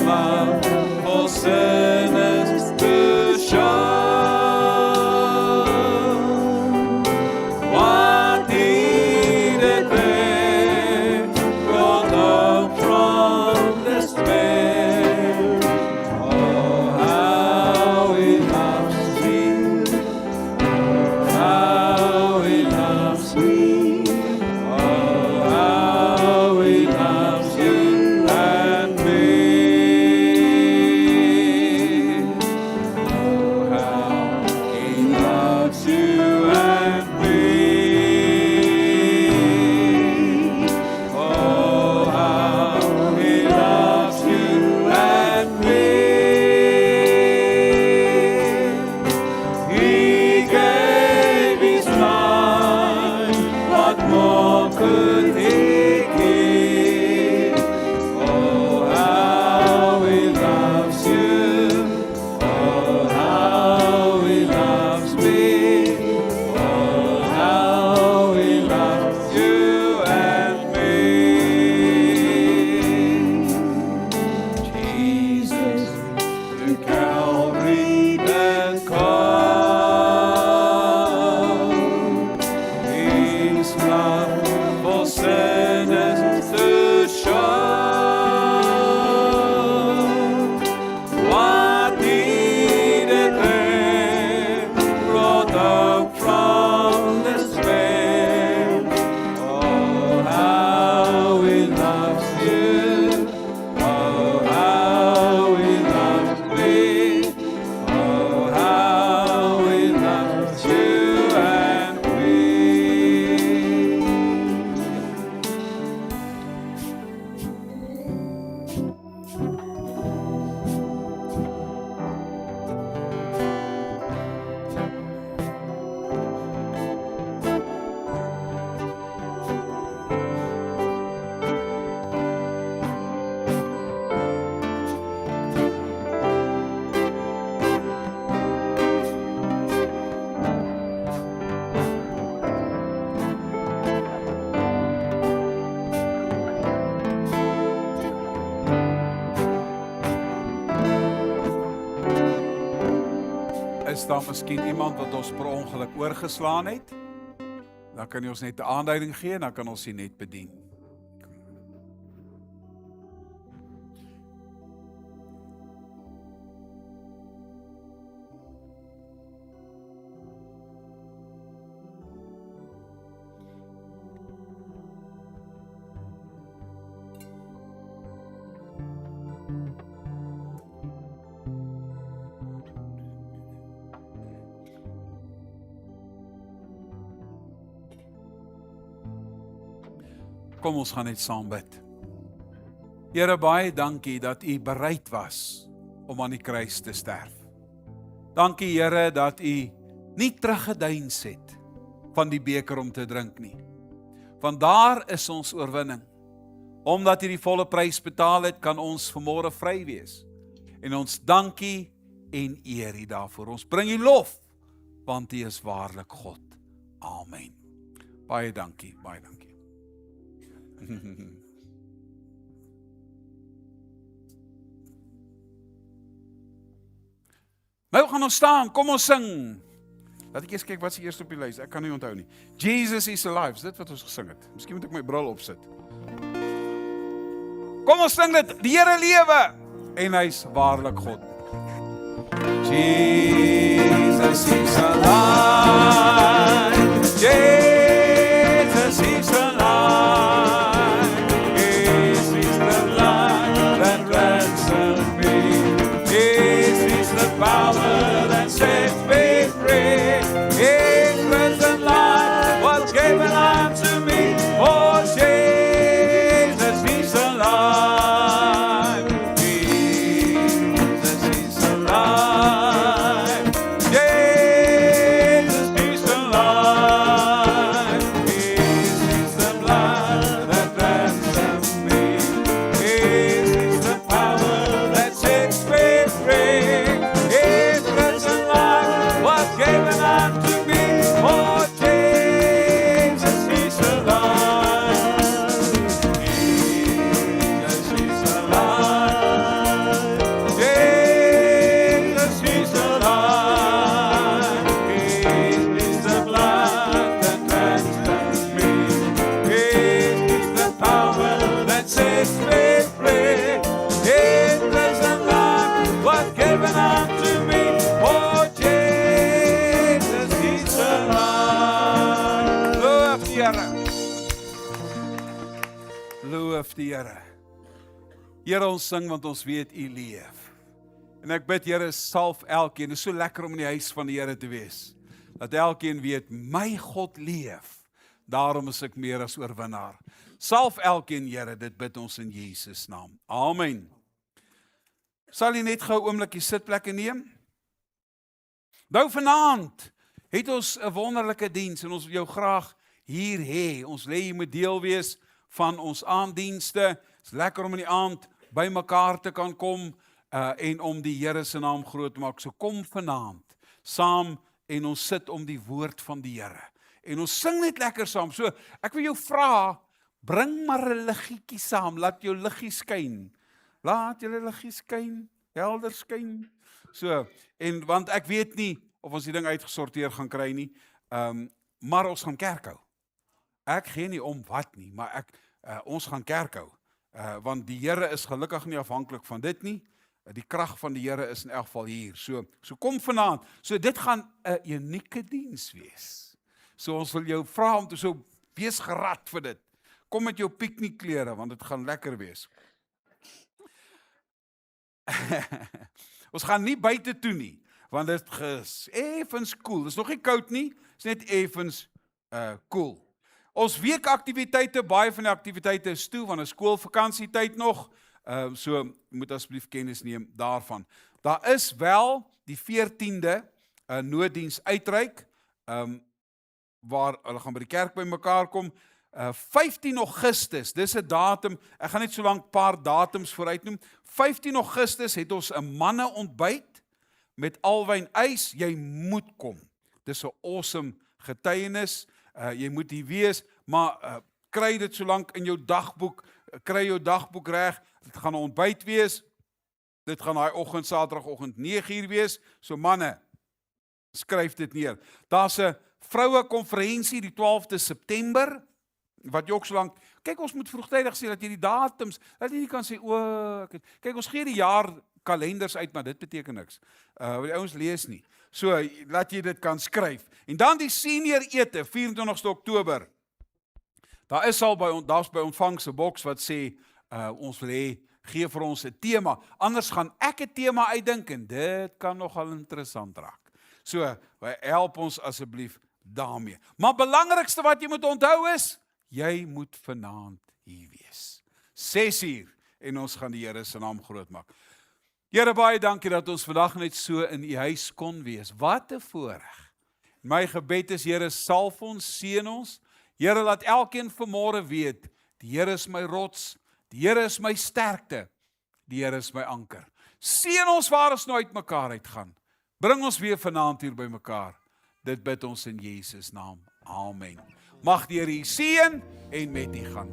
love for sinners to show. What He declared brought hope from despair. Oh, how He loves me. How He loves me. Oh, how He loves you and me. Oh, how He loves you and me. Oh, how He loves you and me. He gave His life, what more could He give? Oh, how He loves you. Oh, how He loves me. Oh, how He loves you and me. Jesus to Calvary and come. His blood for sinners to show. What He declared brought hope from despair. Oh, how He loves you. Oh, how He loves me. Oh, how He loves you and me. Is daar miskien iemand wat ons per ongeluk oorgeslaan het? Dan kan jy ons net 'n aanduiding gee en dan kan ons sie net bedien. Kom ons gaan net saam bid. Here, baie dankie dat U bereid was om aan die kruis te sterf. Dankie Here dat U nie teruggedeins het van die beker om te drink nie. Want daar is ons oorwinning. Omdat U die volle prys betaal het, kan ons vanmôre vry wees. En ons dankie en eer U daarvoor. Ons bring U lof, want U is waarlik God. Amen. Baie dankie, baie dankie. Nou gaan ons staan, kom ons sing. Laat ek eers kyk wat is die eerste op die lys. Ek kan nie onthou nie. Jesus is alive, is dit wat ons gesing het. Miskien moet ek my bril opsit. Kom ons sing dit, die Here lewe en hy's waarlik God. Jesus is alive. Jesus is alive. This is the life that ransomed me. This is the power that sets me free. His risen life was given unto me. Oh, Jesus is alive. Jesus is alive. Jesus is alive. loof die Here. Here, ons sing want ons weet U leef. En ek bid, Here, salf elkeen. Dit is so lekker om in die huis van die Here te wees. Dat elkeen weet, my God leef. Daarom is ek meer as oorwinnaar. Salf elkeen, Here, dit bid ons in Jesus naam. Amen. Sal jy net gou 'n oombliekie sitplekke neem? Nou vanaand het ons 'n wonderlike diens en ons wil jou graag hier hê. Ons wil jy moet deel wees van ons aanddienste. Dit is lekker om in die aand by mekaar te kan kom en om die Here se naam groot te maak. So kom vanaand saam en ons sit om die woord van die Here. En ons sing net lekker saam. So ek wil jou vra, bring maar 'n liggietjie saam, laat jou liggie skyn. Laat julle liggie skyn, helder skyn. So, en want ek weet nie of ons die ding uitgesorteer gaan kry nie, maar ons gaan kerk hou. Ek gee nie om wat nie, maar ons gaan kerk hou. Want die Here is gelukkig nie afhanklik van dit nie. Die krag van die Here is in elk geval hier. So kom vanaand. So dit gaan 'n unieke diens wees. So ons wil jou vra om te so wees gerad vir dit. Kom met jou piknikklere want dit gaan lekker wees. Ons gaan nie buite toe nie, want dit is effens koel. Dit is nog nie koud nie, dit is net effens koel. Ons weekaktiwiteite, baie van die aktiwiteite is toe, want is skoolvakansietyd nog, so moet asseblief kennis neem daarvan. Daar is wel die 14de nooddiens uitreik, waar hulle gaan by die kerk by mekaar kom, 15 Augustus, dis 'n datum, ek gaan net so lank paar datums vooruit noem. 15 Augustus het ons 'n manne ontbyt met alwyn ys, jy moet kom. Dis 'n awesome getuienis, jy moet hier wees, maar kry dit so lank in jou dagboek, kry jou dagboek reg, dit gaan 'n ontbyt wees, dit gaan daai oggend, Saterdagoggend 9:00 wees, so manne, skryf dit neer. Daar's 'n vroue konferensie die 12de September, wat jy ook so lank, kyk ons moet vroegtydig sê, dat jy die datums, dat jy nie kan sê, kyk ons gee die jaar kalenders uit, maar dit beteken niks, wat die ouens lees nie, so laat jy dit kan skryf, en dan die senior ete, 24ste Oktober, daar's by ontvangs 'n boks wat sê, ons wil hê, gee vir ons 'n tema, anders gaan ek 'n tema uitdink, en dit kan nogal interessant raak, so help ons asseblief daarmee, maar belangrikste wat jy moet onthou is, jy moet vanaand hier wees. 6:00 en ons gaan die Here se naam groot maak. Here, baie dankie dat ons vandag net so in u huis kon wees. Wat 'n voorreg. My gebed is, Here, salf ons, seën ons. Here, laat elkeen vanmôre weet, die Here is my rots, die Here is my sterkte, die Here is my anker. Seën ons waar ons nou uit mekaar uitgaan. Bring ons weer vanaand hier by mekaar. Dit bid ons in Jesus naam. Amen. Mag die Here u seën en met u gaan.